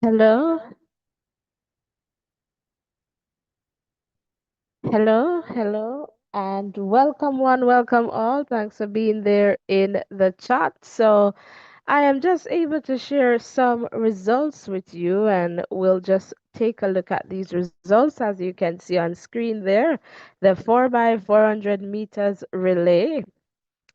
Hello, hello, and welcome one, welcome all. Thanks for being there in the chat. So, I am just able to share some results with you, and we'll just take a look at these results as you can see on screen there. The 4 by 400 meters relay.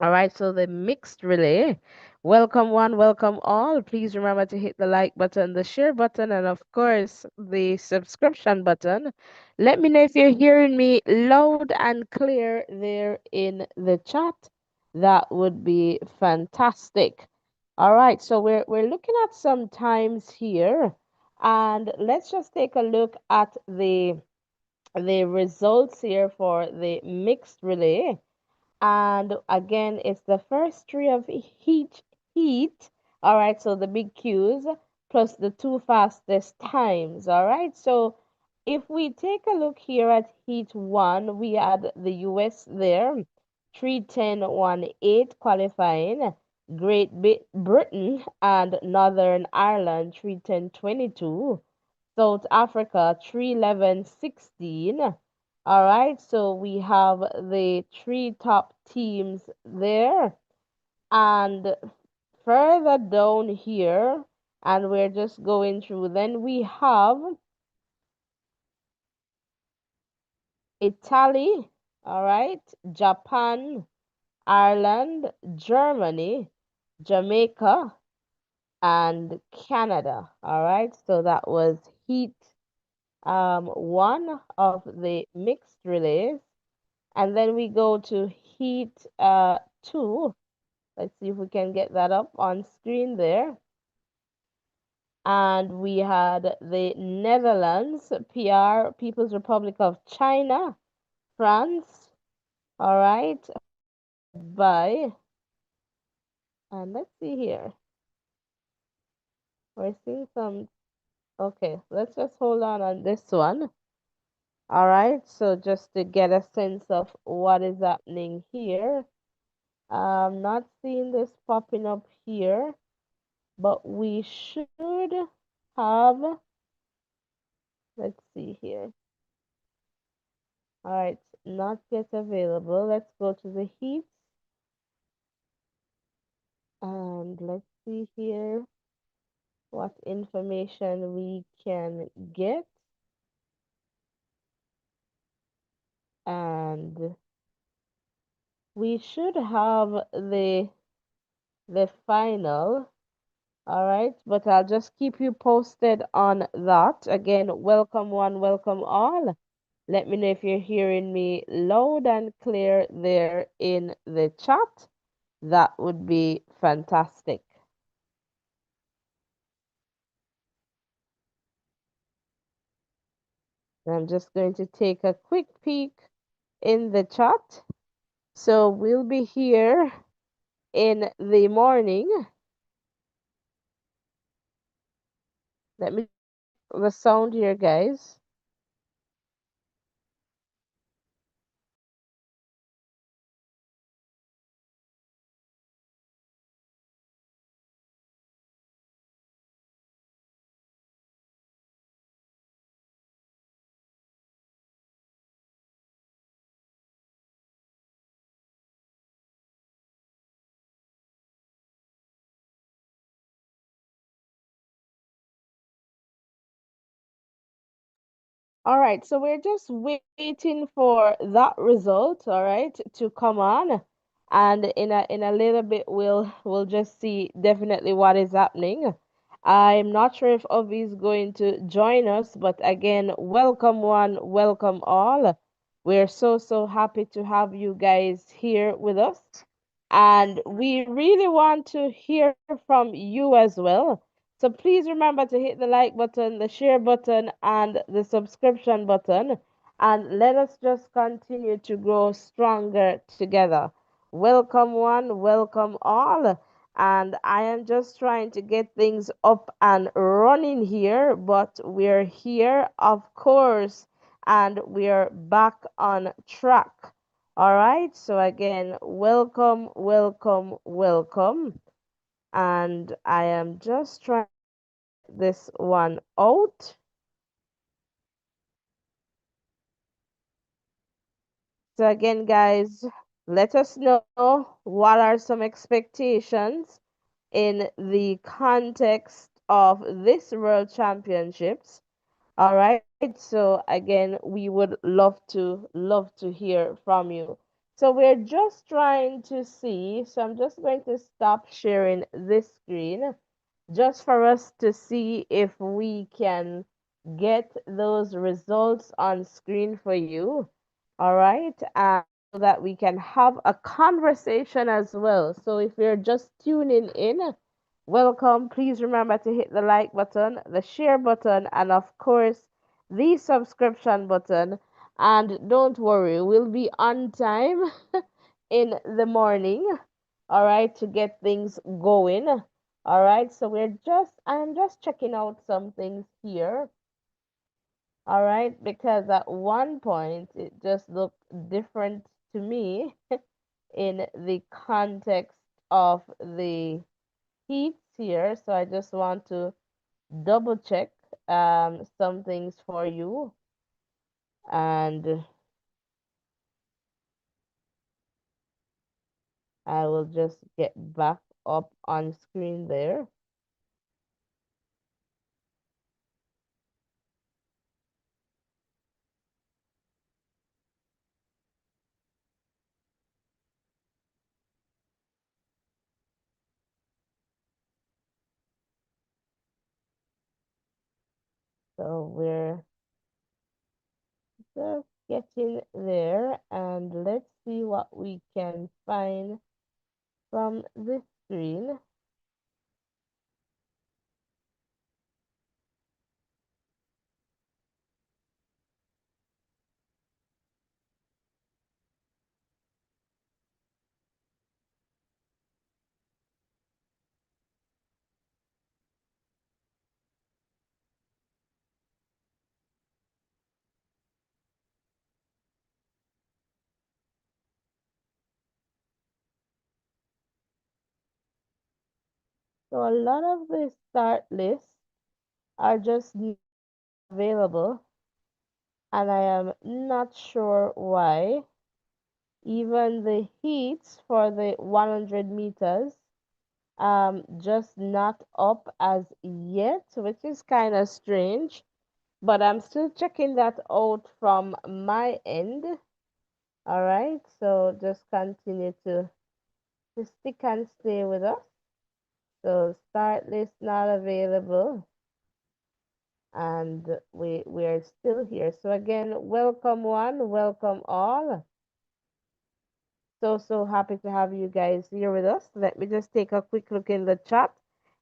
All right, so the mixed relay. Welcome one, welcome all. Please remember to hit the like button, the share button, and of course the subscription button. Let me know if you're hearing me loud and clear there in the chat. That would be fantastic. All right, so we're looking at some times here, and let's just take a look at the results here for the mixed relay. And again, it's the first three of heat. All right, so the big Q's plus the two fastest times. All right, so if we take a look here at heat one, we had the US there, 3:10.18 qualifying. Britain and Northern Ireland, 3:10.22. South Africa 3:11.16. All right, so we have the three top teams there. And further down here, and we're just going through, then we have Italy, all right, Japan, Ireland, Germany, Jamaica, and Canada. All right, so that was heat one of the mixed relays. And then we go to heat two. Let's see if we can get that up on screen there. And we had the Netherlands, PR, People's Republic of China, France, all right, by, and let's see here. We're seeing some, okay, let's just hold on this one. All right, so just to get a sense of what is happening here. I'm not seeing this popping up here, but we should have, let's see here. All right, not yet available. Let's go to the heat and let's see here what information we can get. And we should have the final. All right, but I'll just keep you posted on that. Again, welcome one, welcome all. Let me know if you're hearing me loud and clear there in the chat. That would be fantastic. I'm just going to take a quick peek in the chat. So we'll be here in the morning. Let me the sound here, guys. All right, so we're just waiting for that result, all right, to come on. And in a little bit we'll just see definitely what is happening. I'm not sure if Ovi is going to join us, but again, welcome one, welcome all. We're so happy to have you guys here with us. And we really want to hear from you as well. So please remember to hit the like button, the share button, and the subscription button. And let us just continue to grow stronger together. Welcome one, welcome all. And I am just trying to get things up and running here, but we're here, of course, and we're back on track. All right, so again, welcome, welcome, welcome. And I am just trying this one out. So again, guys, let us know what are some expectations in the context of this World Championships. All right. So again, we would love to hear from you. So we're just trying to see. So I'm just going to stop sharing this screen just for us to see if we can get those results on screen for you. All right. So that we can have a conversation as well. So if you're just tuning in, welcome. Please remember to hit the like button, the share button, and of course, the subscription button. And don't worry, we'll be on time in the morning, all right, to get things going. All right, so I'm just checking out some things here, all right, because at one point it just looked different to me in the context of the heats here. So I just want to double check some things for you, and I will just get back up on screen there. So we're just getting there, and let's see what we can find from this screen. So a lot of the start lists are just not available, and I am not sure why. Even the heats for the 100 meters just not up as yet, which is kind of strange, but I'm still checking that out from my end. All right, so just continue to stick and stay with us. So start list not available, and we're still here. So again, welcome one, welcome all. So happy to have you guys here with us. Let me just take a quick look in the chat.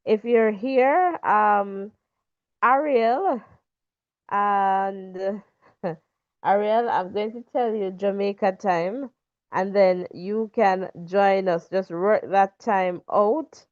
If you're here, Ariel and Ariel, I'm going to tell you Jamaica time, and then you can join us. Just work that time out,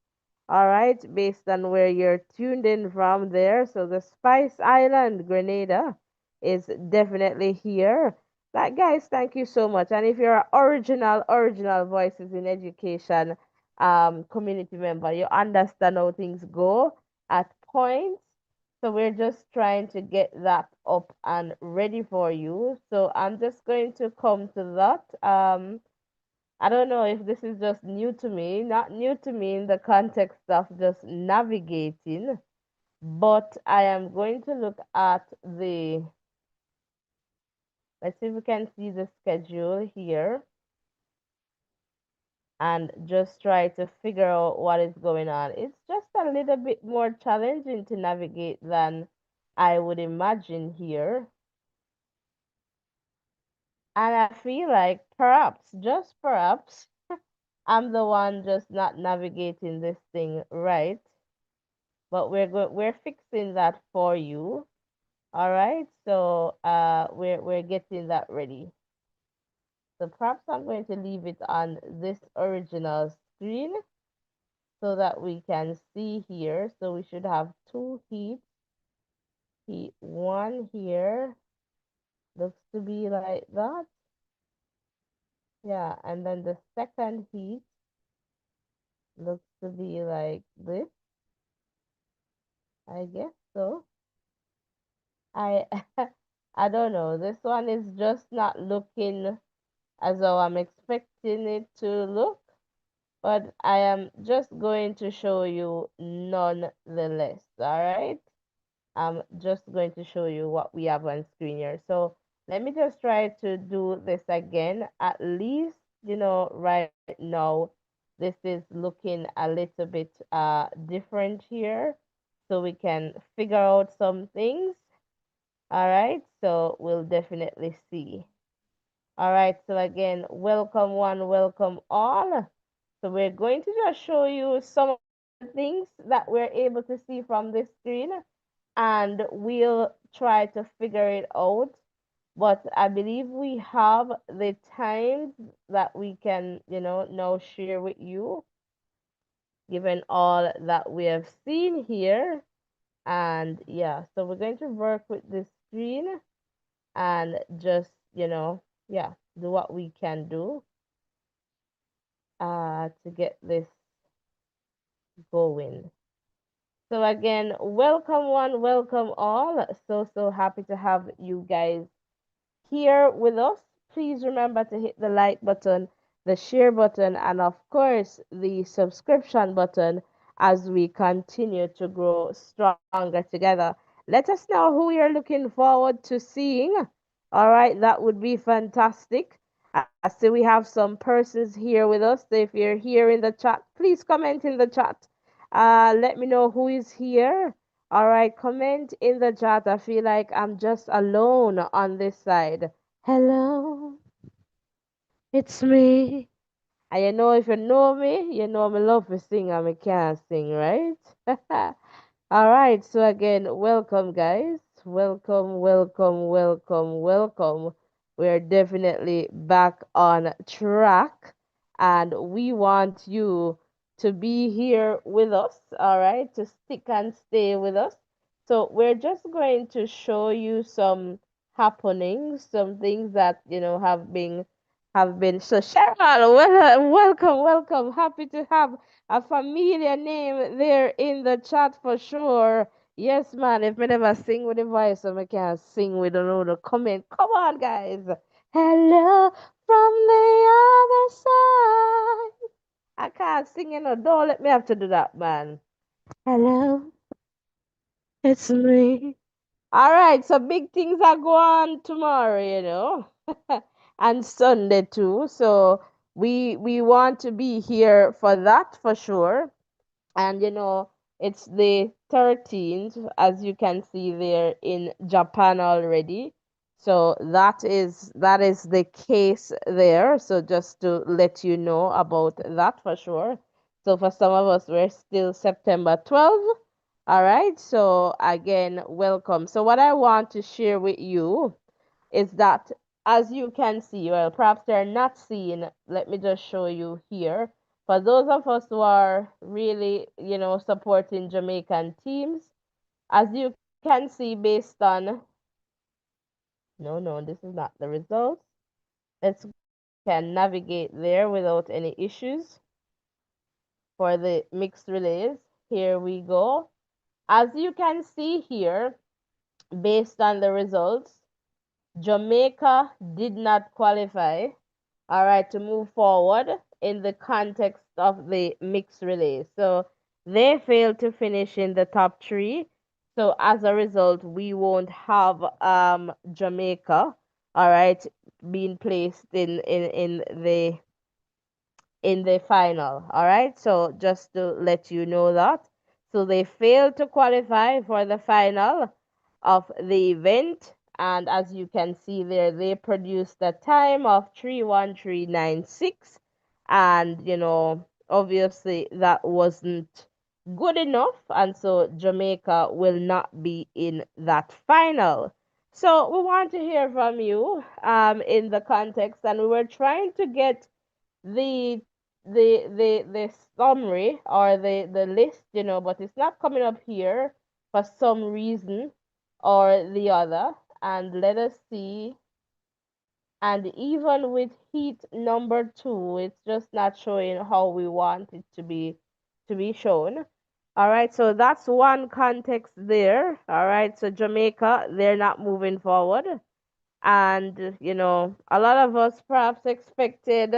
all right, based on where you're tuned in from there. So the Spice Island, Grenada, is definitely here. Like, guys, thank you so much. And if you're an original voices in education community member, you understand how things go at points. So we're just trying to get that up and ready for you. So I'm just going to come to that. I don't know if this is just new to me, not new to me in the context of just navigating, but I am going to look at let's see if we can see the schedule here and just try to figure out what is going on. It's just a little bit more challenging to navigate than I would imagine here. And I feel like perhaps, just perhaps, I'm the one just not navigating this thing right. But we're fixing that for you. All right. So we're getting that ready. So perhaps I'm going to leave it on this original screen so that we can see here. So we should have two heats. Heat one here looks to be like that. Yeah, and then the second heat looks to be like this. I guess so. I I don't know. This one is just not looking as though I'm expecting it to look, but I am just going to show you nonetheless. All right. I'm just going to show you what we have on screen here. So let me just try to do this again. At least, right now, this is looking a little bit different here. So we can figure out some things. All right. So we'll definitely see. All right. So again, welcome one, welcome all. So we're going to just show you some of the things that we're able to see from this screen, and we'll try to figure it out. But I believe we have the times that we can, now share with you, given all that we have seen here. And yeah, so we're going to work with this screen and just, yeah, do what we can do to get this going. So again, welcome one, welcome all. So happy to have you guys here with us. Please remember to hit the like button, the share button, and of course the subscription button as we continue to grow stronger together. Let us know who you're looking forward to seeing. All right, that would be fantastic. I see we have some persons here with us. So if you're here in the chat, please comment in the chat. Let me know who is here. All right, comment in the chat. I feel like I'm just alone on this side. Hello, it's me. And if you know me, you know me love to sing and me can't sing, right? All right, so again, welcome, guys. Welcome, welcome, welcome, welcome. We're definitely back on track, and we want you to be here with us, all right, to stick and stay with us. So, we're just going to show you some happenings, some things that, have been. So, Cheryl, welcome, welcome. Happy to have a familiar name there in the chat for sure. Yes, man. If me never sing with the voice, so I can't sing with another comment. Come on, guys. Hello from the other side. I can't sing, Don't let me have to do that, man. Hello, it's me. All right, so big things are going tomorrow, and Sunday too. So we want to be here for that for sure. And it's the 13th, as you can see there in Japan already. So that is the case there. So just to let you know about that for sure. So for some of us, we're still September 12th. All right. So again, welcome. So what I want to share with you is that, as you can see, well, perhaps they're not seeing, let me just show you here. For those of us who are really, supporting Jamaican teams, as you can see, based on, no, no, this is not the results. Let's can navigate there without any issues for the mixed relays. Here we go. As you can see here, based on the results, Jamaica did not qualify, all right, to move forward in the context of the mixed relay. So they failed to finish in the top three. So as a result, we won't have Jamaica, all right, being placed in the final. All right. So just to let you know that. So they failed to qualify for the final of the event. And as you can see there, they produced a time of 3:13.96. And, obviously that wasn't good enough. And so Jamaica will not be in that final. So we want to hear from you in the context. And we were trying to get the the summary or the list, but it's not coming up here for some reason or the other. And let us see. And even with heat number two, it's just not showing how we want it to be shown. All right, so that's one context there. All right, so Jamaica, they're not moving forward. And, a lot of us perhaps expected,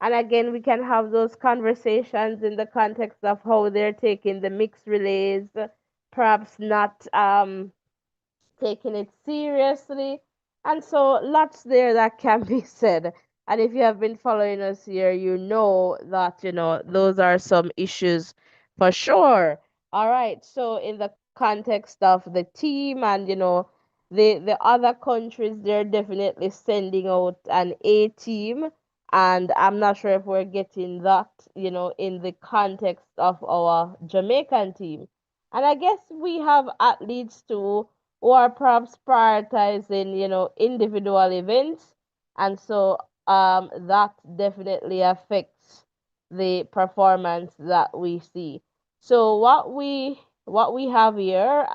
and again, we can have those conversations in the context of how they're taking the mixed relays, perhaps not taking it seriously. And so lots there that can be said. And if you have been following us here, you know that, those are some issues for sure. All right. So in the context of the team and, the other countries, they're definitely sending out an A team. And I'm not sure if we're getting that, in the context of our Jamaican team. And I guess we have athletes too who are perhaps prioritizing, individual events. And so that definitely affects the performance that we see. So what we have here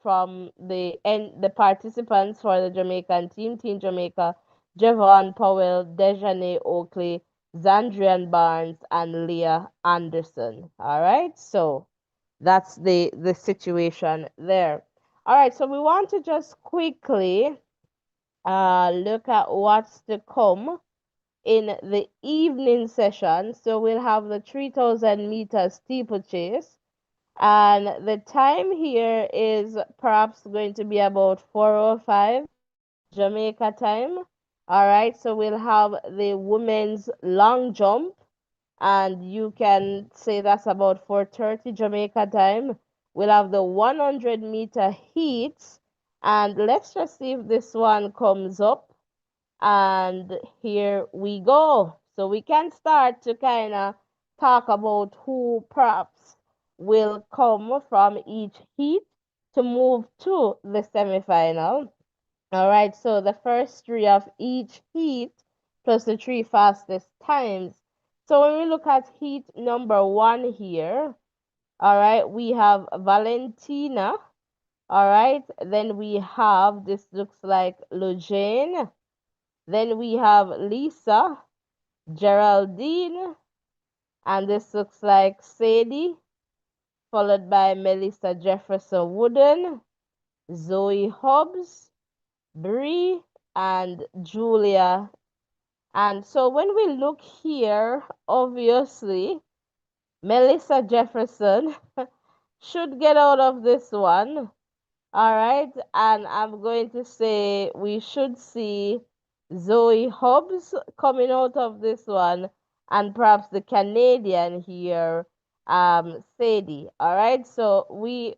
from the participants for the Jamaican team, Team Jamaica, Javon Powell, Dejanay Oakley, Zandrian Barnes, and Leah Anderson. All right, so that's the situation there. All right, so we want to just quickly look at what's to come in the evening session. So we'll have the 3,000 meter steeplechase, and the time here is perhaps going to be about 4:05 Jamaica time. All right, so we'll have the women's long jump, and you can say that's about 4:30 Jamaica time. We'll have the 100-meter heats, and let's just see if this one comes up. And here we go. So we can start to kind of talk about who perhaps will come from each heat to move to the semifinal. All right, so the first three of each heat plus the three fastest times. So when we look at heat number one here, all right, we have Valentina. All right, then we have, this looks like Lujane. Then we have Lisa, Geraldine, and this looks like Sadie, followed by Melissa Jefferson Wooden, Zoe Hobbs, Bree, and Julia. And so when we look here, obviously, Melissa Jefferson should get out of this one. All right. And I'm going to say we should see Zoe Hobbs coming out of this one, and perhaps the Canadian here, Sadie. All right. So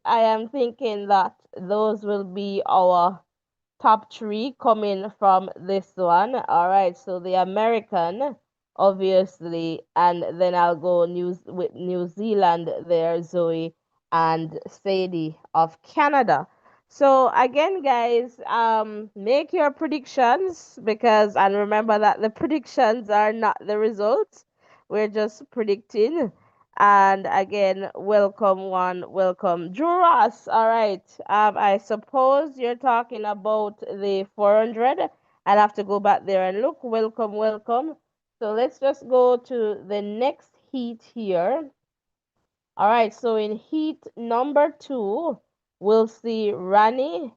I am thinking that those will be our top three coming from this one. All right, so the American, obviously, and then I'll go with New Zealand there, Zoe and Sadie of Canada. So again, guys, make your predictions, and remember that the predictions are not the results. We're just predicting. And again, welcome one, welcome Drew Ross. All right. I suppose you're talking about the 400. I'll have to go back there and look. Welcome, welcome. So let's just go to the next heat here. All right. So in heat number two, we'll see Rani,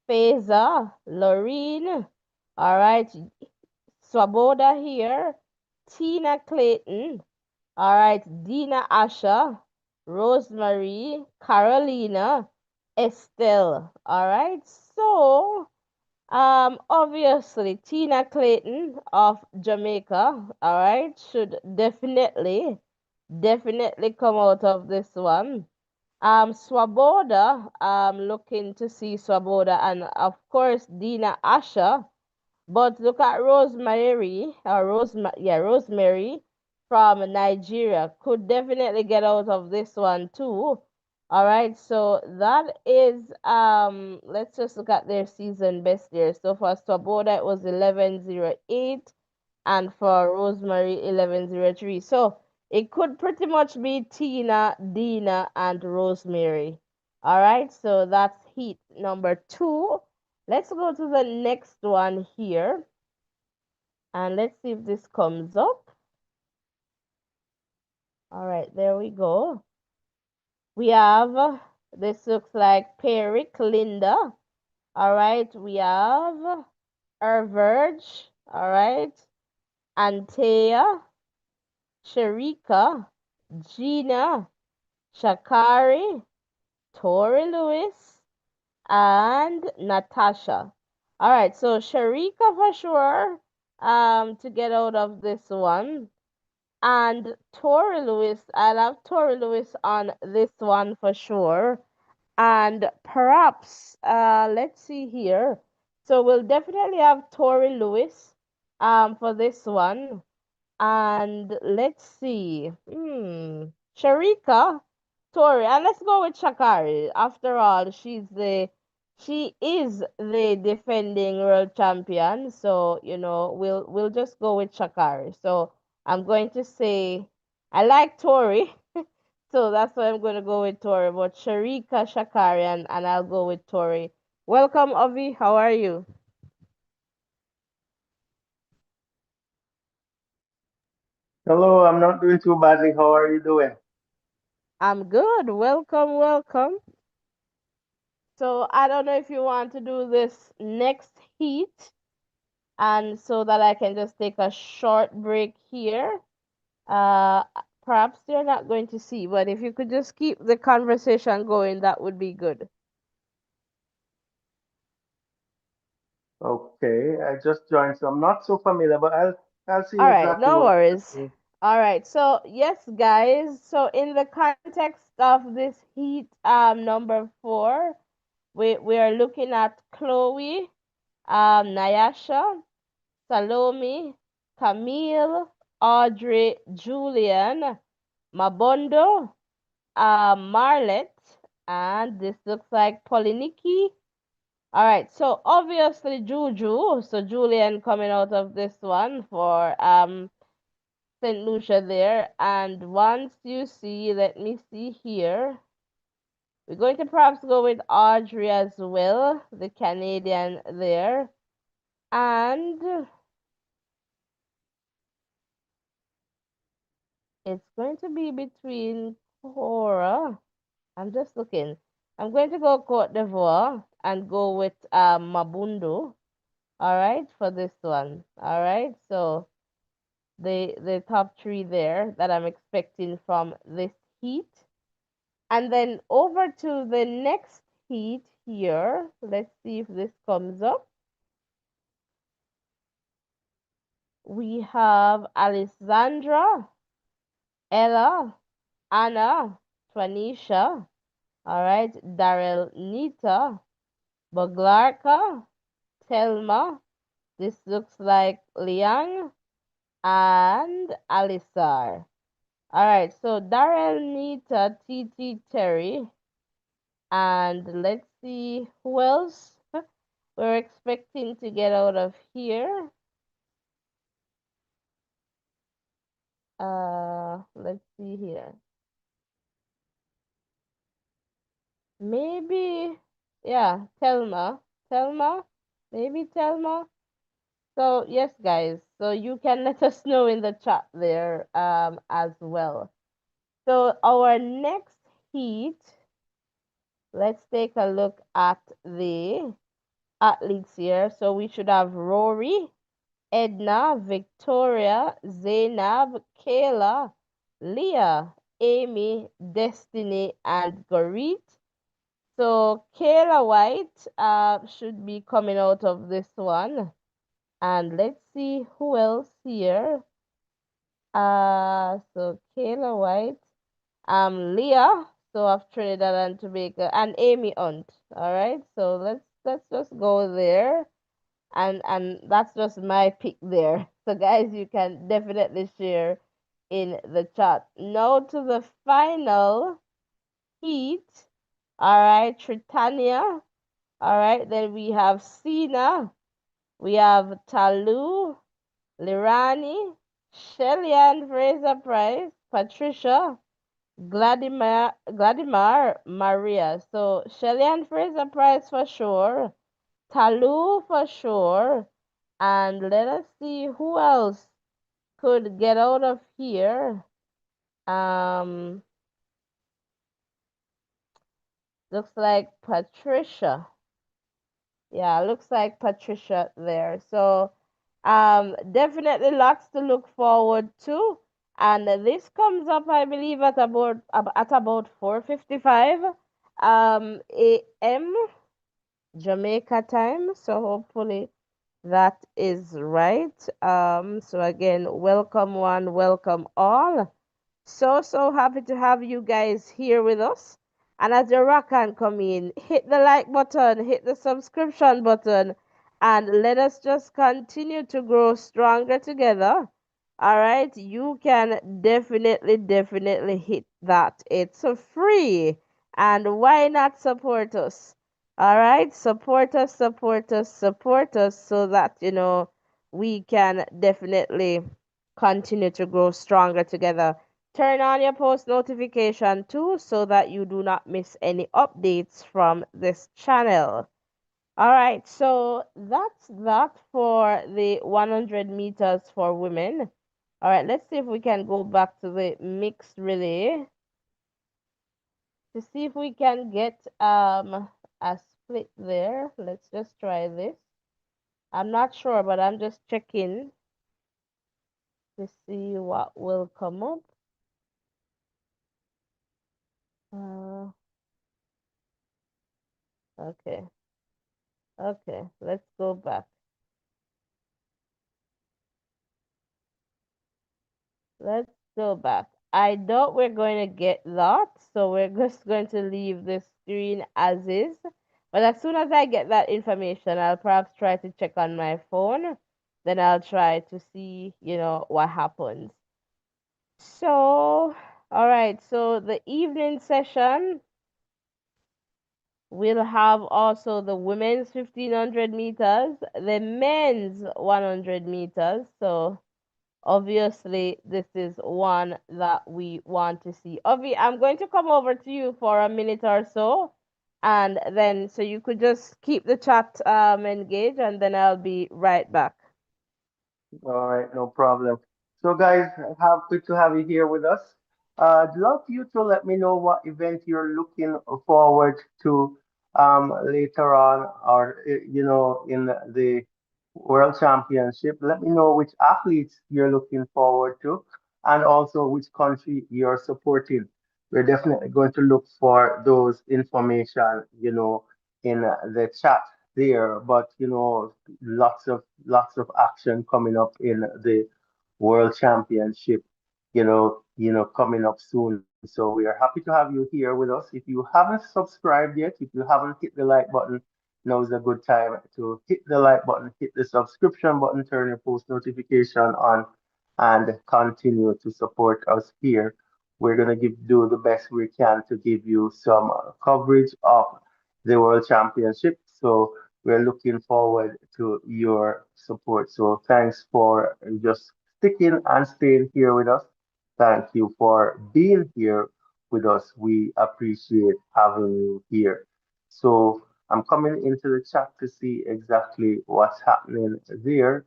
Faiza, Lorene. All right. Swaboda here. Tina Clayton. All right, Dina Asha, Rosemary, Carolina, Estelle. All right, so obviously Tina Clayton of Jamaica, all right, should definitely come out of this one. Swaboda, looking to see Swaboda, and of course Dina Asha. But look at Rosemary from Nigeria could definitely get out of this one too. All right, so that is let's just look at their season best there. So for Swoboda it was 11:08, and for Rosemary 11:03. So it could pretty much be Tina, Dina, and Rosemary. All right, so that's heat number two. Let's go to the next one here, and let's see if this comes up. All right, there we go. We have, this looks like Peric Linda. All right. We have Verge. All right. Antea, Sharika, Gina, Shakari, Tori Lewis, and Natasha. All right, so Sharika for sure to get out of this one. And Tori Lewis, I'll have Tori Lewis on this one for sure. And perhaps let's see here. So we'll definitely have Tori Lewis for this one. And let's see. Sharika, Tori, and let's go with Shakari. After all, she is the defending world champion. So, we'll just go with Shakari. So I'm going to say I like Tori. So that's why I'm gonna go with Tori. But Sharika, Shakari, and I'll go with Tori. Welcome, Avi. How are you? Hello, I'm not doing too badly. How are you doing? I'm good. Welcome, welcome. So I don't know if you want to do this next heat, and so that I can just take a short break here. Uh, Perhaps you're not going to see, but if you could just keep the conversation going, that would be good. Okay, I just joined, so I'm not so familiar, but I'll see All right, exactly no what we're worries. doing. All right, so yes, guys. So in the context of this heat, number four, we are looking at Chloe, Nyasha, Salome, Camille, Audrey, Julian, Mabondo, Marlet, and this looks like Poliniki. All right, so obviously Juju, so Julian coming out of this one for St. Lucia there. And once you see, let me see here. We're going to perhaps go with Audrey as well, the Canadian there. And it's going to be between Cora. I'm just looking. I'm going to go Cote d'Ivoire and go with Mabundo. All right, for this one. All right, so the top three there that I'm expecting from this heat. And then over to the next heat here. Let's see if this comes up. We have Alessandra, Ella, Anna, Twanisha, all right, Daryl, Nita, Boglarka, Telma. This looks like Liang and Alisar. All right, so Daryl, Nita, TT, Terry, and let's see who else we're expecting to get out of here. Let's see here. Maybe, yeah, Telma. Telma? Maybe Telma? So, yes, guys. So you can let us know in the chat there as well. So our next heat, let's take a look at the athletes here. So we should have Rory, Edna, Victoria, Zainab, Kayla, Leah, Amy, Destiny, and Gorit. So Kayla White should be coming out of this one. And let's see who else here. So Kayla White, Leah, so of Trinidad and Tobago, and Amy Hunt. All right, so let's just go there, and that's just my pick there. So guys, you can definitely share in the chat. Now to the final heat. All right, Tritania. All right, then we have Sina, we have Talu, Lirani, Shelly-Ann Fraser Price, Patricia, Gladimar, Maria. So Shelly-Ann Fraser Price for sure, Talu for sure, and let us see who else could get out of here. Um, Looks like Patricia. Yeah, looks like Patricia there. So, definitely lots to look forward to. And this comes up, I believe, at about 4:55 a.m. Jamaica time. So hopefully that is right. So again, welcome one, welcome all. So happy to have you guys here with us. And as the rock and come in, hit the like button, hit the subscription button, and let us just continue to grow stronger together. All right, you can definitely hit that. It's free. And why not support us? All right, support us so that, we can definitely continue to grow stronger together. Turn on your post notification too so that you do not miss any updates from this channel. All right, so that's that for the 100 meters for women. All right, let's see if we can go back to the mixed relay to see if we can get a split there. Let's just try this. I'm not sure, but I'm just checking to see what will come up. Uh, okay. Okay, let's go back. Let's go back. I doubt we're going to get that, so we're just going to leave the screen as is. But as soon as I get that information, I'll perhaps try to check on my phone. Then I'll try to see, what happens. So, all right, so the evening session, we'll have also the women's 1500 meters, the men's 100 meters. So, obviously, this is one that we want to see. I'm going to come over to you for a minute or so, and then so you could just keep the chat engaged, and then I'll be right back. All right, no problem. So, guys, happy to have you here with us. I'd love you to let me know what event you're looking forward to later on, or in the World Championship. Let me know which athletes you're looking forward to, and also which country you're supporting. We're definitely going to look for those information, in the chat there. But lots of action coming up in the World Championship, coming up soon. So we are happy to have you here with us. If you haven't subscribed yet, if you haven't hit the like button, now is a good time to hit the like button, hit the subscription button, turn your post notification on, and continue to support us here. We're gonna do the best we can to give you some coverage of the World Championship. So we're looking forward to your support. So thanks for just sticking and staying here with us. Thank you for being here with us. We appreciate having you here. So I'm coming into the chat to see exactly what's happening there.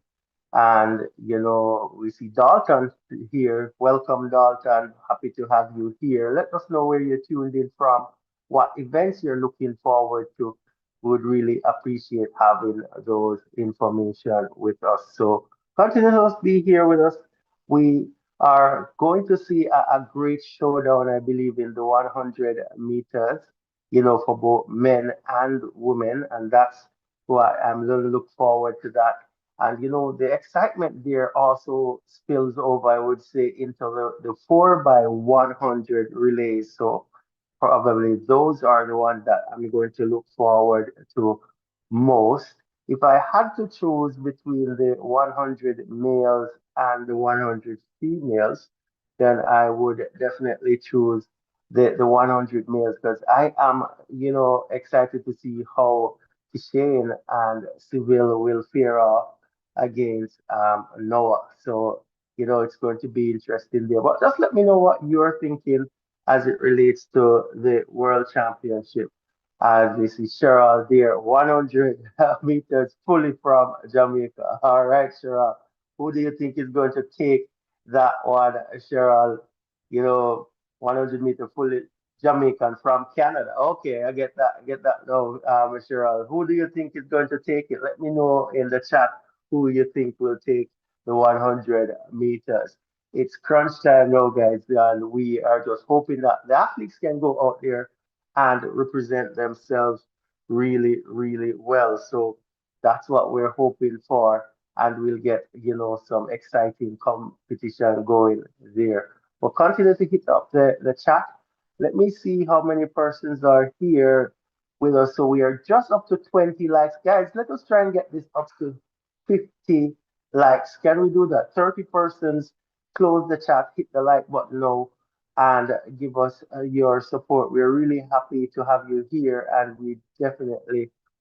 And, we see Dalton here. Welcome, Dalton. Happy to have you here. Let us know where you're tuned in from, what events you're looking forward to. Would really appreciate having those information with us. So continue to be here with us. We are going to see a great showdown, I believe, in the 100 meters, for both men and women. And that's why I'm going to look forward to that. And the excitement there also spills over, I would say, into the 4 by 100 relays. So probably those are the ones that I'm going to look forward to most. If I had to choose between the 100 males and the 100 females, then I would definitely choose the 100 males because I am, excited to see how Shane and Civil will fare off against Noah. So, it's going to be interesting there. But just let me know what you're thinking as it relates to the World Championship. This is Cheryl there, 100 meters fully from Jamaica. All right, Cheryl. Who do you think is going to take that one, Cheryl? 100-meter fully Jamaican from Canada. Okay, I get that now, Cheryl. Who do you think is going to take it? Let me know in the chat who you think will take the 100 meters. It's crunch time now, guys, and we are just hoping that the athletes can go out there and represent themselves really, really well. So that's what we're hoping for, and we'll get, some exciting competition going there. But continue to hit up the chat. Let me see how many persons are here with us. So we are just up to 20 likes. Guys, let us try and get this up to 50 likes. Can we do that? 30 persons, close the chat, hit the like button now, and give us your support. We're really happy to have you here, and we're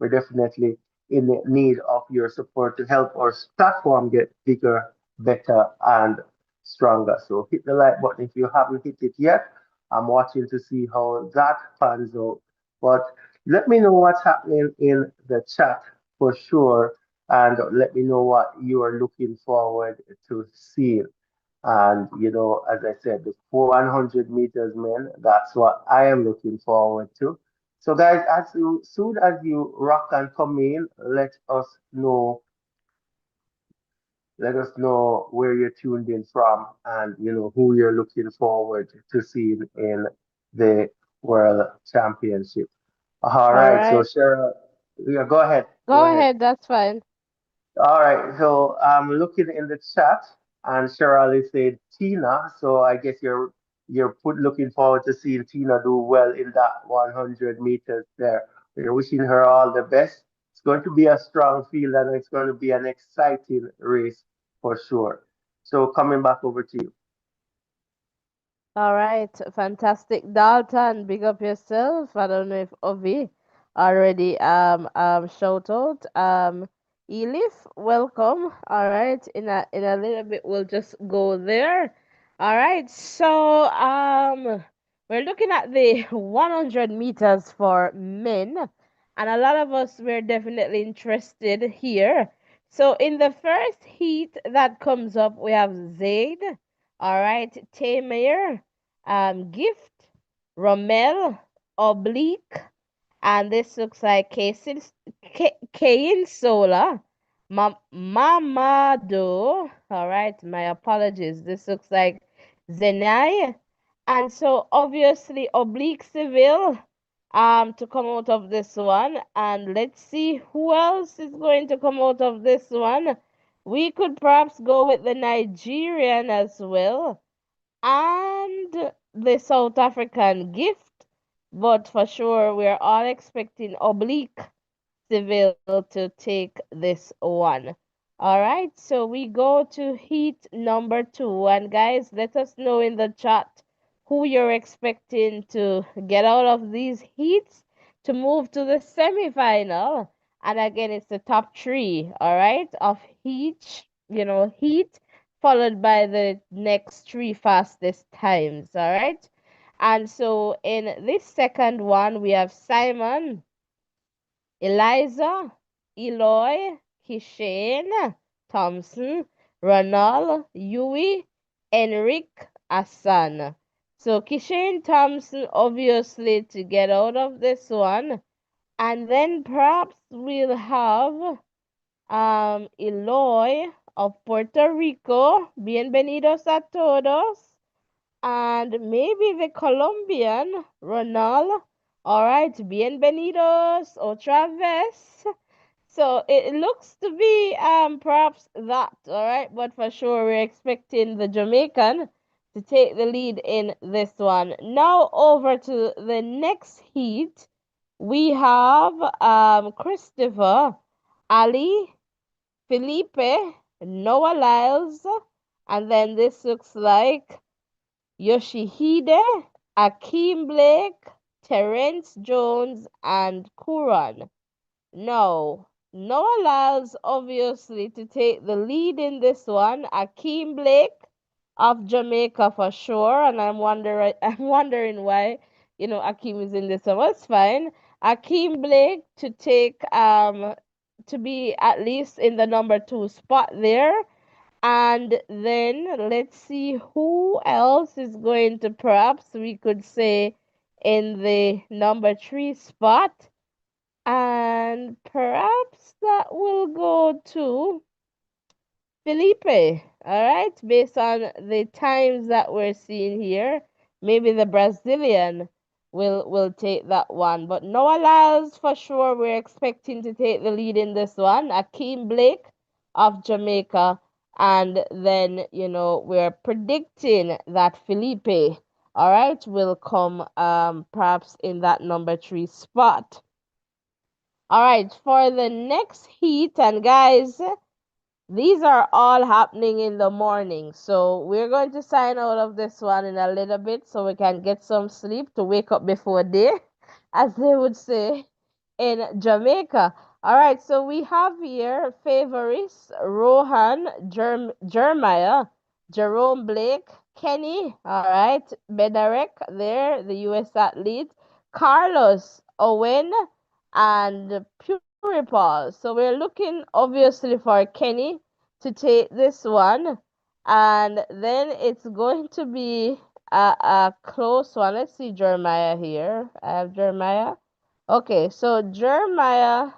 definitely in need of your support to help our platform get bigger, better, and stronger. So hit the like button if you haven't hit it yet. I'm watching to see how that pans out. But let me know what's happening in the chat for sure, and let me know what you are looking forward to seeing. And as I said, the 100 meters, men, that's what I am looking forward to. So, guys, soon as you rock and come in, know let us know where you're tuned in from, and who you're looking forward to seeing in the World Championship. All All right, so right. Cheryl, yeah, go ahead, go Go ahead. ahead, that's fine. All right, so I'm looking in the chat, and Cheryl is saying Tina. So I guess you're looking forward to seeing Tina do well in that 100 meters there. We're wishing her all the best. It's going to be a strong field, and it's going to be an exciting race for sure. So coming back over to you. All right, fantastic. Dalton, big up yourself. I don't know if Ovi already shout out. Elif, welcome. All right, in a little bit we'll just go there. All right, so we're looking at the 100 meters for men, and a lot of us were definitely interested here. So in the first heat that comes up, we have Zaid. All right, Tamir, Gift, Rommel, Oblique, and this looks like Kain Sola, Mamado. All right, my apologies. This looks like Zenai, and so obviously Oblique Civil to come out of this one, and let's see who else is going to come out of this one. We could perhaps go with the Nigerian as well and the South African gift, but for sure we're all expecting Oblique Seville to take this one. All right, so we go to heat number two, and guys, let us know in the chat who you're expecting to get out of these heats to move to the semifinal. And again, it's the top three, all right, of each, heat followed by the next three fastest times, all right? And so in this second one, we have Simon, Eliza, Eloy, Kishane, Thompson, Ronald, Yui, Enric, Hassan. So Kishane Thompson obviously to get out of this one. And then perhaps we'll have Eloy of Puerto Rico. Bienvenidos a todos. And maybe the Colombian, Ronald. All right, bienvenidos otra vez. So it looks to be perhaps that, all right, but for sure we're expecting the Jamaican to take the lead in this one. Now over to the next heat, we have Christopher, Ali, Felipe, Noah Lyles, and then this looks like Yoshihide, Akeem Blake, Terrence Jones, and Kuran. No, Noah Lyles obviously to take the lead in this one. Akeem Blake of Jamaica for sure, and I'm wondering why Akeem is in this one. Well, it's fine. Akeem Blake to take to be at least in the number two spot there. And then let's see who else is going to perhaps we could say in the number three spot. And perhaps that will go to Felipe, all right, based on the times that we're seeing here, maybe the Brazilian will take that one. But Noah Lyles for sure we're expecting to take the lead in this one. Akeem Blake of Jamaica. And then, we're predicting that Felipe, all right, will come perhaps in that number three spot. All right, for the next heat, and guys, these are all happening in the morning. So we're going to sign out of this one in a little bit so we can get some sleep to wake up before day, as they would say in Jamaica. All right, so we have here favorites Rohan, Jeremiah, Jerome Blake, Kenny, all right, Bedarek there, the US athlete, Carlos Owen, and Puripal. So we're looking obviously for Kenny to take this one. And then it's going to be a close one. Let's see Jeremiah here. I have Jeremiah. Okay, so Jeremiah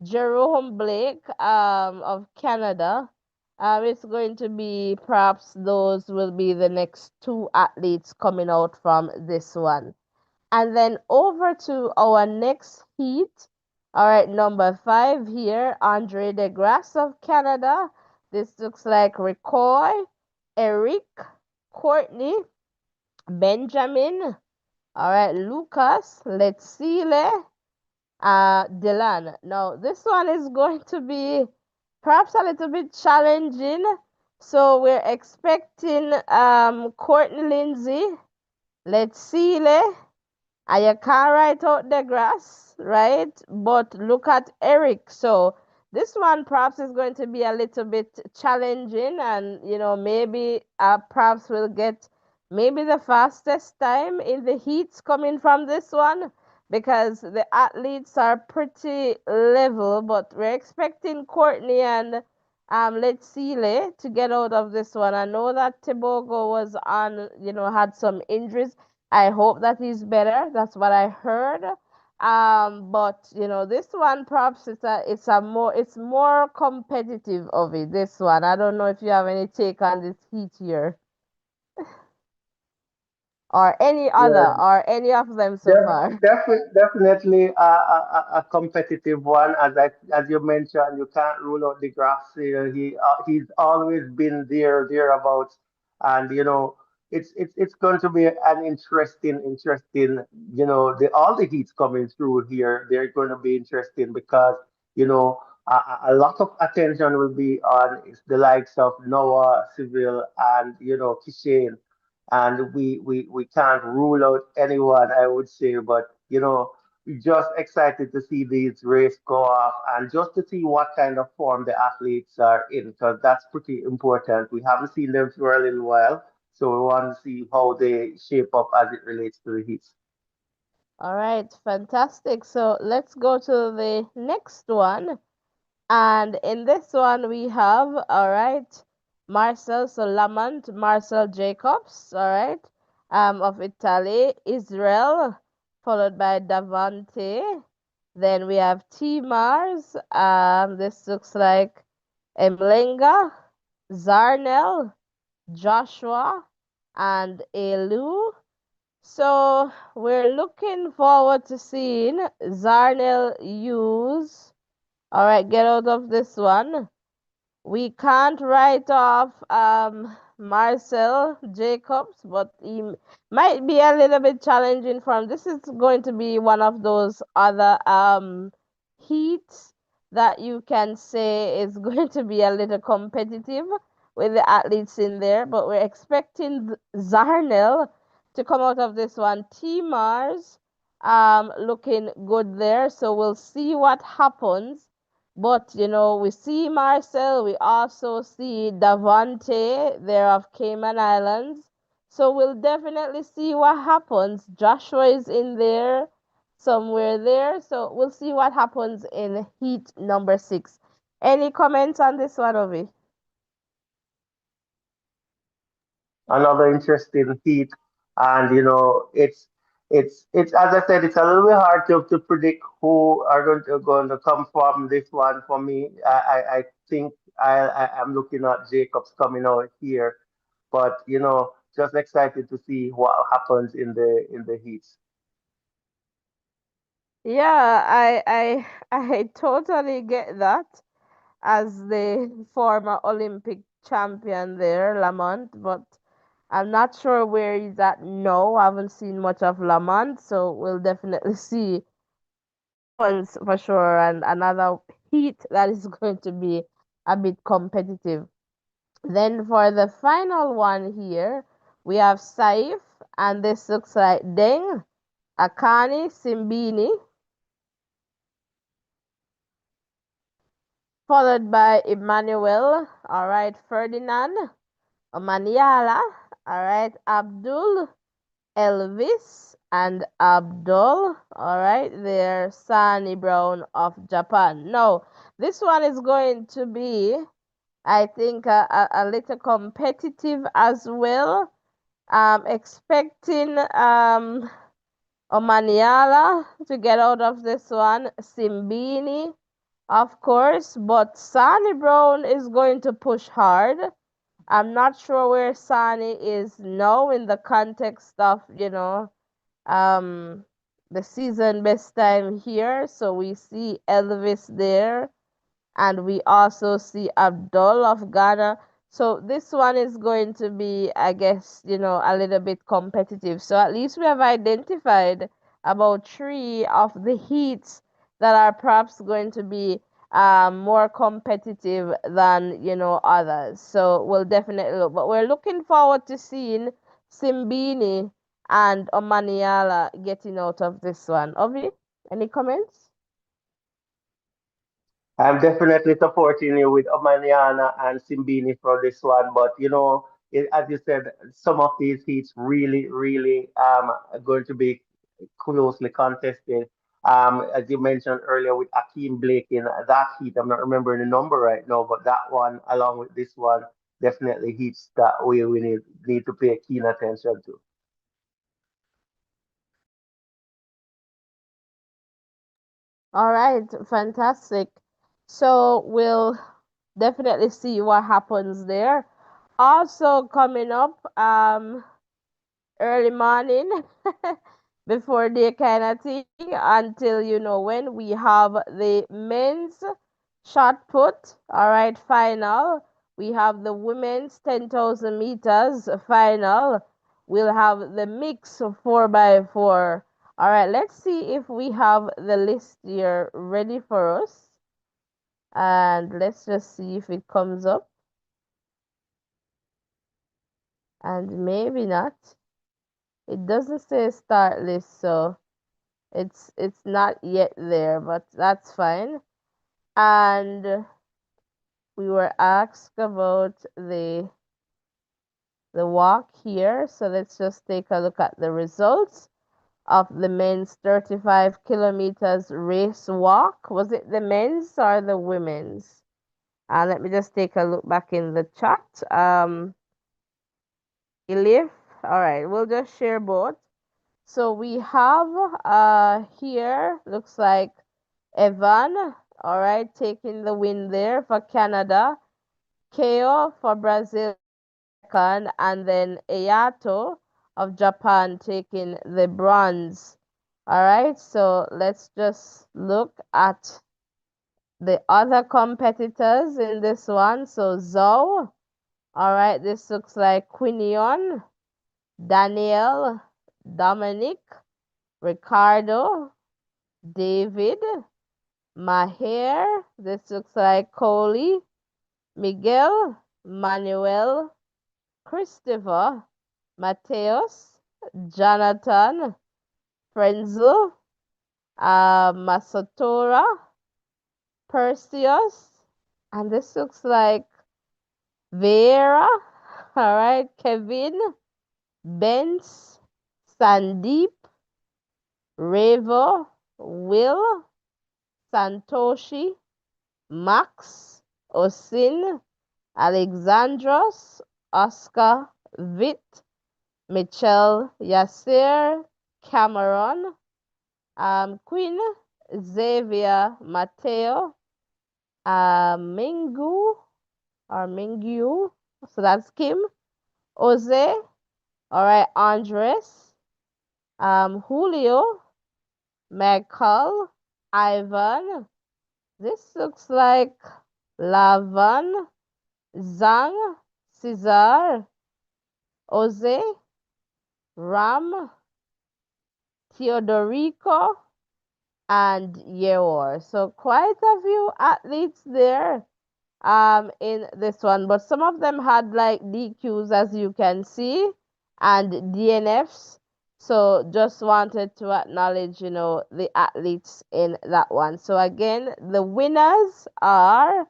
Jerome Blake of Canada. It's going to be perhaps those will be the next two athletes coming out from this one. And then over to our next heat. All right, number five here, Andre DeGrasse of Canada. This looks like Ricoy, Eric, Courtney, Benjamin. All right, Lucas, let's see, Dylan. Now, this one is going to be perhaps a little bit challenging. So we're expecting Courtney Lindsay, let's see, and you can't write out the grass, right? But look at Eric. So this one perhaps is going to be a little bit challenging, and maybe perhaps we'll get maybe the fastest time in the heats coming from this one because the athletes are pretty level, but we're expecting Courtney and let's see to get out of this one. I know that Tibogo was on, had some injuries. I hope that he's better. That's what I heard. But this one perhaps it's more competitive of it. This one. I don't know if you have any take on this heat here Yeah, or any of them so far. Definitely a competitive one. As you mentioned, you can't rule out the grass. He's always been thereabouts, and it's going to be an interesting. All the heats coming through here. They're going to be interesting because you know a lot of attention will be on the likes of Noah, Civil, and Kishane, and we can't rule out anyone, I would say, but we're just excited to see these race go off and just to see what kind of form the athletes are in, because that's pretty important. We haven't seen them for a little while, so we want to see how they shape up as it relates to the heats. All right, fantastic. So let's go to the next one. And in this one, we have, all right, Marcel Solamant, Marcel Jacobs, all right, of Italy, Israel, followed by Davante. Then we have T Mars. This looks like Emlenga, Zarnel, Joshua, and Elu. So we're looking forward to seeing Zarnel use. All right, get out of this one. We can't write off Marcel Jacobs, but might be a little bit challenging from this is going to be one of those other heats that you can say is going to be a little competitive with the athletes in there, but we're expecting Zarnel to come out of this one. T Mars looking good there, so we'll see what happens. But we see Marcel, we also see Davante there of Cayman Islands. So we'll definitely see what happens. Joshua is in there, somewhere there. So we'll see what happens in heat number six. Any comments on this one, Ovi? Another interesting heat, and It's as I said, it's a little bit hard to predict who are going to come from this one for me. I think I'm looking at Jacobs coming out here, but just excited to see what happens in the heats. Yeah, I totally get that as the former Olympic champion there, Lamont, but I'm not sure where he's at now. I haven't seen much of Lamont, so we'll definitely see what happens for sure. And another heat that is going to be a bit competitive. Then for the final one here, we have Saif, and this looks like Deng, Akani, Simbini, followed by Emmanuel, all right, Ferdinand, Omaniala, all right, Abdul, Elvis, and Abdul, all right, they're Sunny Brown of Japan. No, this one is going to be, I think, a little competitive as well. Expecting Omaniala to get out of this one, Simbini, of course, but Sunny Brown is going to push hard. I'm not sure where Sunny is now in the context of, um, the season best time here. So we see Elvis there, and we also see Abdul of Ghana. So this one is going to be, I guess, a little bit competitive. So at least we have identified about three of the heats that are perhaps going to be more competitive than others. So we'll definitely look. But we're looking forward to seeing Simbini and Omaniala getting out of this one. Ovi, any comments? I'm definitely supporting you with Omaniana and Simbini for this one, but as you said, some of these heats really are going to be closely contested. As you mentioned earlier with Akeem Blake in that heat, I'm not remembering the number right now, but that one along with this one definitely heats that we need to pay keen attention to. All right, fantastic. So we'll definitely see what happens there. Also coming up, early morning before the kind of thing until when we have the men's shot put. All right, final. We have the women's 10,000 meters final. We'll have the mix of 4 by 4. All right, let's see if we have the list here ready for us. And let's just see if it comes up. And maybe not. It doesn't say start list, so it's not yet there, but that's fine. And we were asked about the walk here, so let's just take a look at the results of the men's 35 kilometers race walk. Was it the men's or the women's? Let me just take a look back in the chat. Elif, all right, we'll just share both. So we have here looks like Evan, all right, taking the win there for Canada. Keo for Brazil second, and then Ayato of Japan taking the bronze. All right, so let's just look at the other competitors in this one. So Zhou, all right, this looks like Quinion, Daniel, Dominic, Ricardo, David, Maher, this looks like Coley, Miguel, Manuel, Christopher, Mateus, Jonathan, Frenzel, Masatora, Perseus, and this looks like Vera, all right, Kevin, Benz, Sandeep, Revo, Will, Santoshi, Max, Osin, Alexandros, Oscar, Vit, Michelle, Yasser, Cameron, Queen Xavier Mateo, Mingu or Mingyu. So that's Kim. Jose, all right, Andres, Julio, Michael, Ivan. This looks like Lavan, Zhang, Cesar, Jose, Ram, Teodorico, and Yeor. So quite a few athletes there in this one, but some of them had like DQs as you can see and DNFs. So just wanted to acknowledge, the athletes in that one. So again, the winners are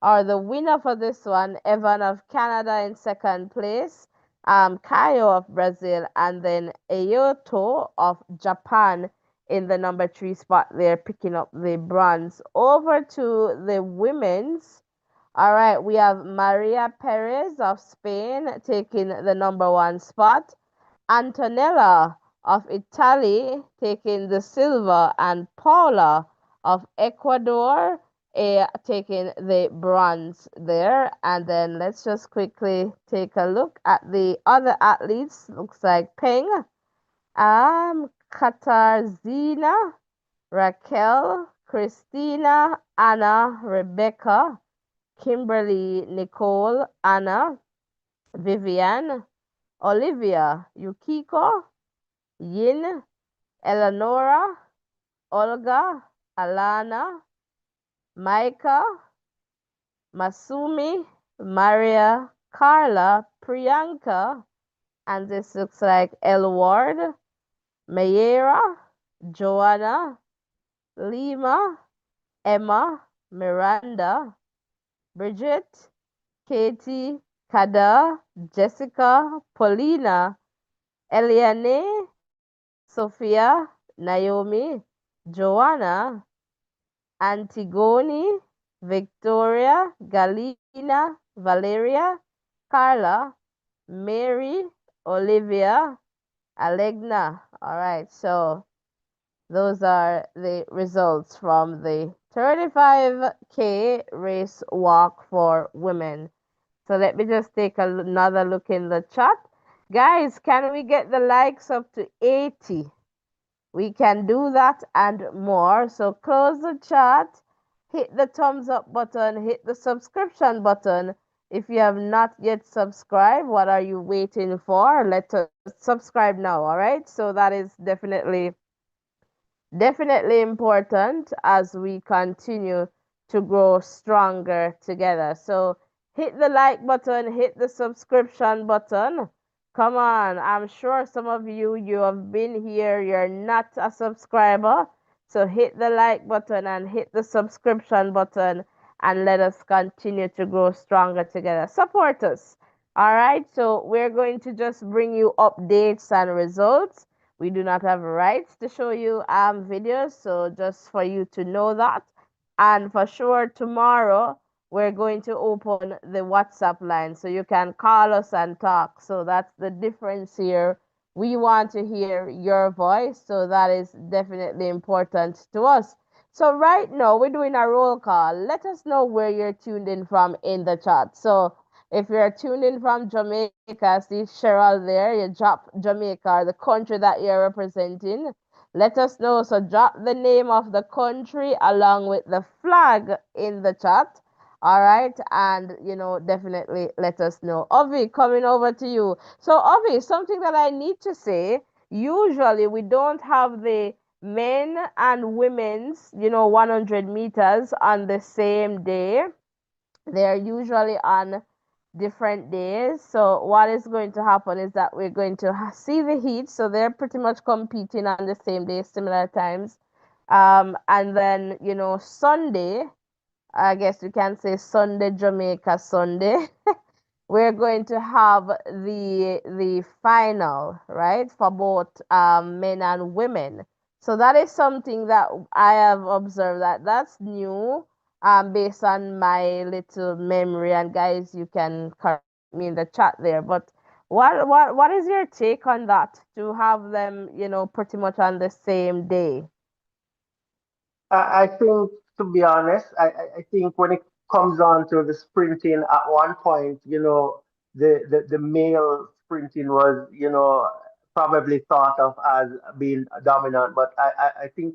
the winner for this one, Evan of Canada in second place, Kayo of Brazil, and then Ayoto of Japan in the number three spot there, picking up the bronze. Over to the women's. All right, we have Maria Perez of Spain taking the number one spot. Antonella of Italy taking the silver, and Paula of Ecuador taking the bronze there. And then let's just quickly take a look at the other athletes. Looks like Peng, Katarzyna, Raquel, Christina, Anna, Rebecca, Kimberly, Nicole, Anna, Vivian, Olivia, Yukiko, Yin, Eleonora, Olga, Alana, Micah, Masumi, Maria, Carla, Priyanka, and this looks like Elward, Mayera, Joanna, Lima, Emma, Miranda, Bridget, Katie, Kada, Jessica, Paulina, Eliane, Sophia, Naomi, Joanna, Antigone, Victoria, Galina, Valeria, Carla, Mary, Olivia, Alegna. All right, so those are the results from the 35K race walk for women. So let me just take another look in the chat. Guys, can we get the likes up to 80? We can do that and more. So close the chat, hit the thumbs up button, hit the subscription button. If you have not yet subscribed, what are you waiting for? Let us subscribe now, all right? So that is definitely important as we continue to grow stronger together. So hit the like button, hit the subscription button. Come on, I'm sure some of you have been here, you're not a subscriber. So hit the like button and hit the subscription button and let us continue to grow stronger together. Support us. All right, so we're going to just bring you updates and results. We do not have rights to show you videos, so just for you to know that. And for sure, tomorrow we're going to open the WhatsApp line so you can call us and talk. So that's the difference here. We want to hear your voice, so that is definitely important to us. So right now we're doing a roll call. Let us know where you're tuned in from in the chat. So if you're tuned in from Jamaica, see Cheryl there, you drop Jamaica or the country that you're representing. Let us know. So drop the name of the country along with the flag in the chat. All right. And, definitely let us know. Ovi, coming over to you. So, Ovi, something that I need to say, usually we don't have the men and women's, 100 meters on the same day. They're usually on different days. So what is going to happen is that we're going to see the heat. So they're pretty much competing on the same day, similar times. And then, Sunday, I guess we can say Sunday, Jamaica Sunday. We're going to have the final, right, for both men and women. So that is something that I have observed that's new based on my little memory. And guys, you can correct me in the chat there. But What is your take on that to have them, pretty much on the same day? I think, to be honest, I think when it comes on to the sprinting, at one point, the male sprinting was, probably thought of as being dominant. But I think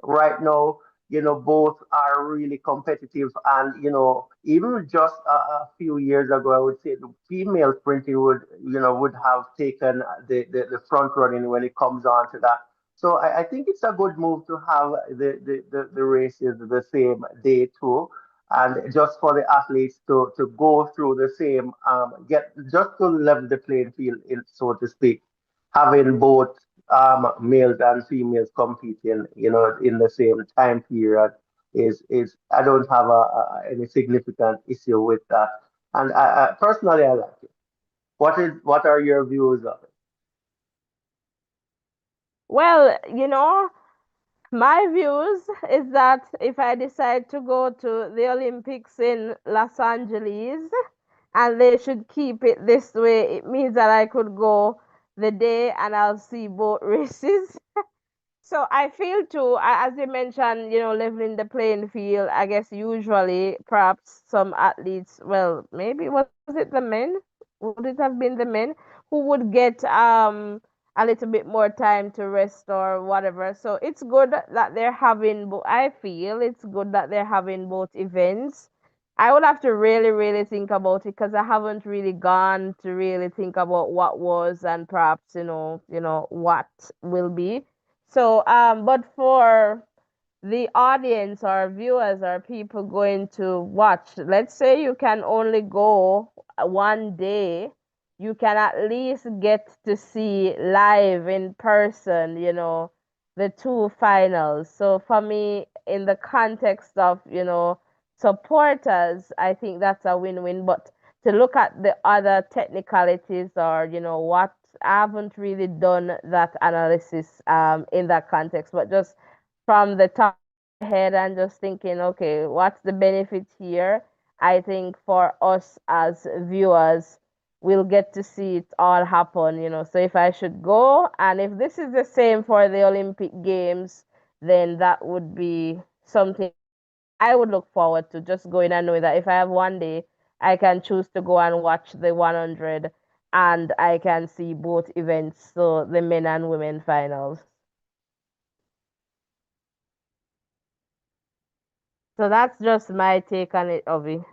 right now, both are really competitive. And, even just a few years ago, I would say the female sprinting would have taken the front running when it comes on to that. So I think it's a good move to have the races the same day too, and just for the athletes to go through the same get just to level the playing field, so to speak, having both males and females competing, in the same time period is I don't have any significant issue with that, and I personally I like it. What are your views of it? Well, my views is that if I decide to go to the Olympics in Los Angeles and they should keep it this way, it means that I could go the day and I'll see both races. So I feel too, as you mentioned, leveling the playing field. I guess usually, perhaps some athletes, well, maybe was it the men? Would it have been the men who would get a little bit more time to rest or whatever? So it's good that they're having. I feel it's good that they're having both events. I would have to really, really think about it because I haven't really gone to really think about what was and perhaps what will be. So, but for the audience or viewers or people going to watch, let's say you can only go one day, you can at least get to see live in person, the two finals. So for me, in the context of, supporters, I think that's a win-win. But to look at the other technicalities or, what I haven't really done that analysis in that context, but just from the top of my head and just thinking, okay, what's the benefit here? I think for us as viewers, we'll get to see it all happen, So if I should go, and if this is the same for the Olympic Games, then that would be something I would look forward to just going and knowing that if I have one day, I can choose to go and watch the 100 and I can see both events, so the men and women finals. So that's just my take on it, Ovi.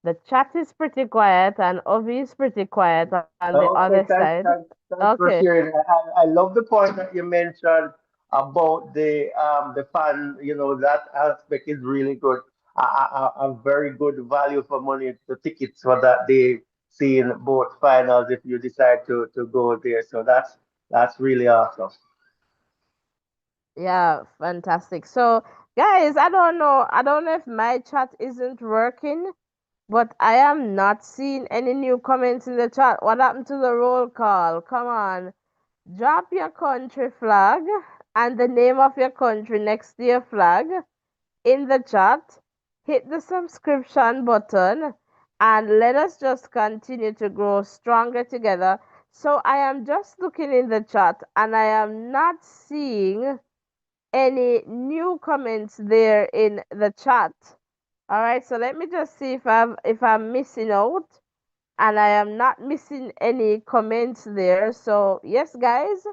The chat is pretty quiet and Ovi is pretty quiet on the other Okay, thanks, side. thanks for Okay. sharing. I love the point that you mentioned about the fan. That aspect is really good. A very good value for money, the tickets for that day, seeing both finals if you decide to go there. So that's really awesome. Yeah, fantastic. So, guys, I don't know if my chat isn't working, but I am not seeing any new comments in the chat. What happened to the roll call? Come on. Drop your country flag and the name of your country next to your flag in the chat. Hit the subscription button and let us just continue to grow stronger together. So I am just looking in the chat and I am not seeing any new comments there in the chat. All right, so let me just see if I'm missing out, and I am not missing any comments there. So yes, guys,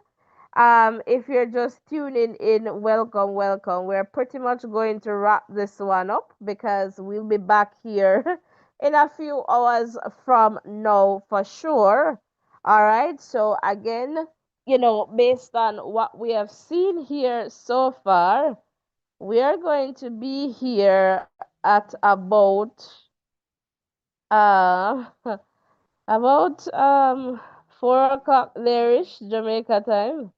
if you're just tuning in, welcome, welcome. We're pretty much going to wrap this one up because we'll be back here in a few hours from now for sure. All right. So again, based on what we have seen here so far, we are going to be here at uh about 4 o'clock there-ish Jamaica time.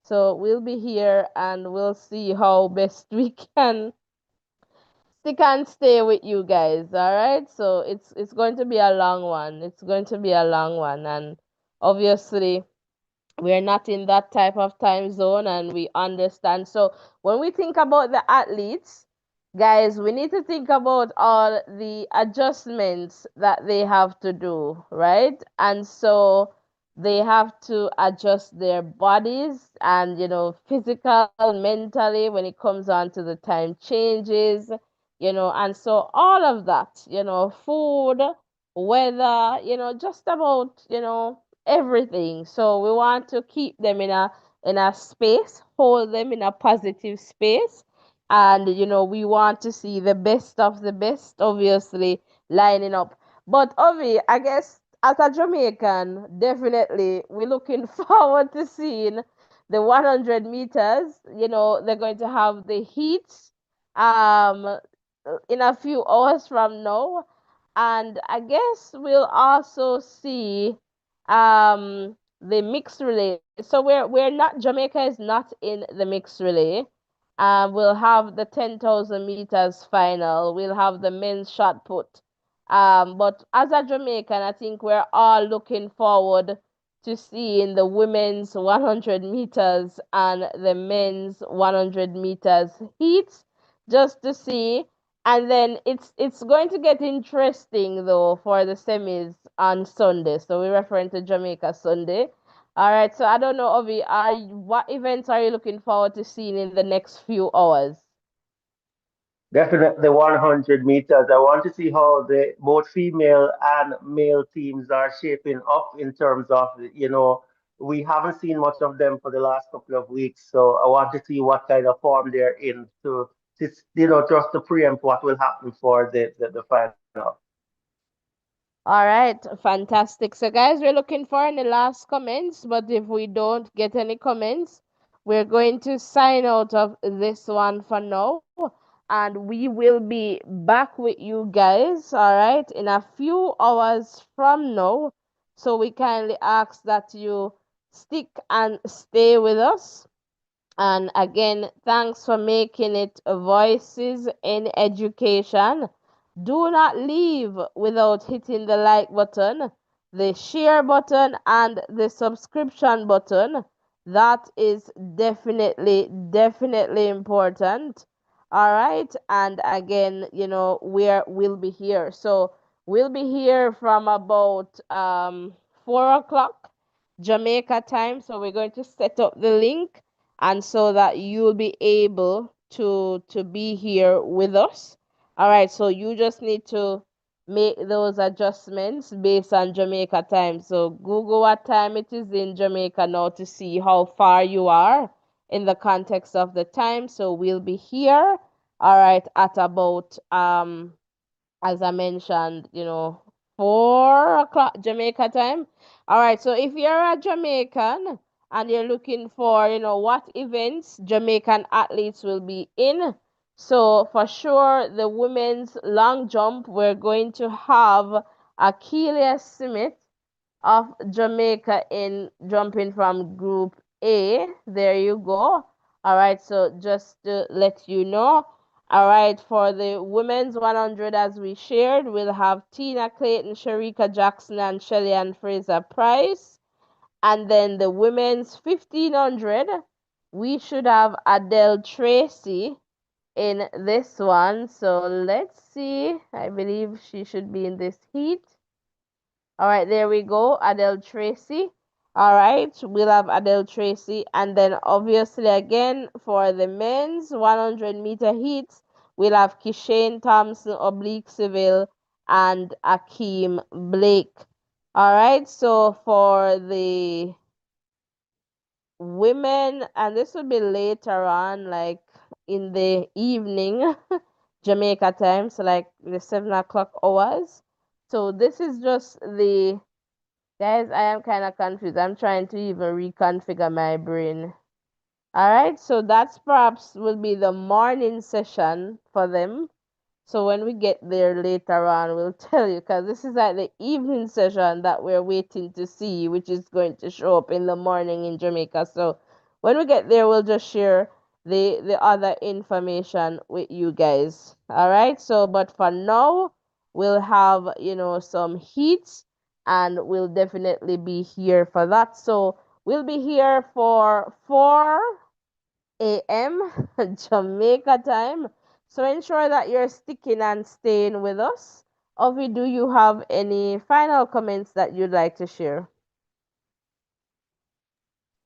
So we'll be here and we'll see how best we can stick and stay with you guys. All right. So it's going to be a long one. It's going to be a long one, and obviously we're not in that type of time zone and we understand. So when we think about the athletes, guys, we need to think about all the adjustments that they have to do, right? And so they have to adjust their bodies and, physical, mentally when it comes on to the time changes, and so all of that, food, weather, just about, everything. So we want to keep them in a space, hold them in a positive space, and we want to see the best of the best, obviously lining up. But Ovi, I guess as a Jamaican, definitely we're looking forward to seeing the 100 meters. They're going to have the heat um in a few hours from now, and I guess we'll also see the mixed relay. So we're not, Jamaica is not in the mixed relay. We'll have the 10,000 meters final. We'll have the men's shot put. But as a Jamaican, I think we're all looking forward to seeing the women's 100 meters and the men's 100 meters heats, just to see. And then it's going to get interesting though for the semis on Sunday. So we're referring to Jamaica Sunday. All right. So I don't know, Ovi, what events are you looking forward to seeing in the next few hours? Definitely 100 meters. I want to see how the both female and male teams are shaping up in terms of, we haven't seen much of them for the last couple of weeks. So I want to see what kind of form they're in just to preempt what will happen for the final. All right, fantastic. So, guys, we're looking for any last comments, but if we don't get any comments, we're going to sign out of this one for now, and we will be back with you guys, all right, in a few hours from now. So, we kindly ask that you stick and stay with us. And again, thanks for making it Voices in Education. Do not leave without hitting the like button, the share button, and the subscription button. That is definitely, definitely important. All right. And again, we'll be here. So we'll be here from about 4 o'clock Jamaica time. So we're going to set up the link, and so that you'll be able to be here with us. All right, so you just need to make those adjustments based on Jamaica time. So Google what time it is in Jamaica now to see how far you are in the context of the time. So we'll be here, all right, at about as I mentioned, 4 o'clock Jamaica time. All right, so if you're a Jamaican and you're looking for, what events Jamaican athletes will be in, so for sure, the women's long jump, we're going to have Achilles Smith of Jamaica in jumping from Group A. There you go. All right, so just to let you know. All right, for the women's 100, as we shared, we'll have Tina Clayton, Sharika Jackson, and Shelly Ann Fraser Price. And then the women's 1500, we should have Adele Tracy in this one. So let's see. I believe she should be in this heat. All right, there we go. Adele Tracy. All right, we'll have Adele Tracy. And then obviously again for the men's 100-meter heats, we'll have Kishane Thompson, Oblique Seville, and Akeem Blake. All right, so for the women, and this will be later on, like in the evening, Jamaica time, so like the 7 o'clock hours. So this is just the guys, I am kind of confused. I'm trying to even reconfigure my brain. All right, so that's perhaps will be the morning session for them. So when we get there later on, we'll tell you, because this is like the evening session that we're waiting to see, which is going to show up in the morning in Jamaica. So when we get there, we'll just share the other information with you guys. All right. So but for now, we'll have some heats, and we'll definitely be here for that. So we'll be here for 4 a.m. Jamaica time. So ensure that you're sticking and staying with us. Ovi, do you have any final comments that you'd like to share?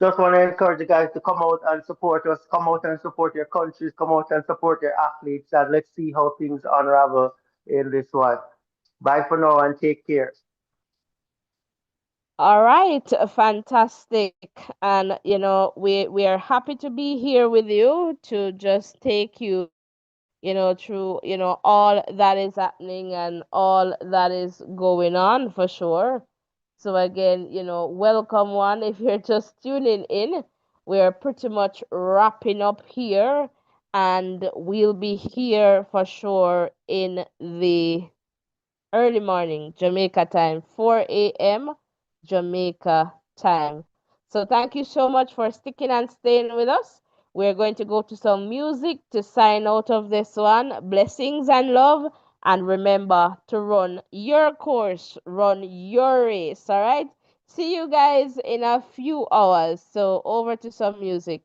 Just want to encourage you guys to come out and support us, come out and support your countries, come out and support your athletes, and let's see how things unravel in this one. Bye for now and take care. All right, fantastic. And we are happy to be here with you to just take you, through, all that is happening and all that is going on for sure. So again, welcome one if you're just tuning in. We're pretty much wrapping up here and we'll be here for sure in the early morning, Jamaica time, 4 a.m. Jamaica time. So thank you so much for sticking and staying with us. We're going to go to some music to sign out of this one. Blessings and love. And remember to run your course, run your race. All right. See you guys in a few hours. So over to some music.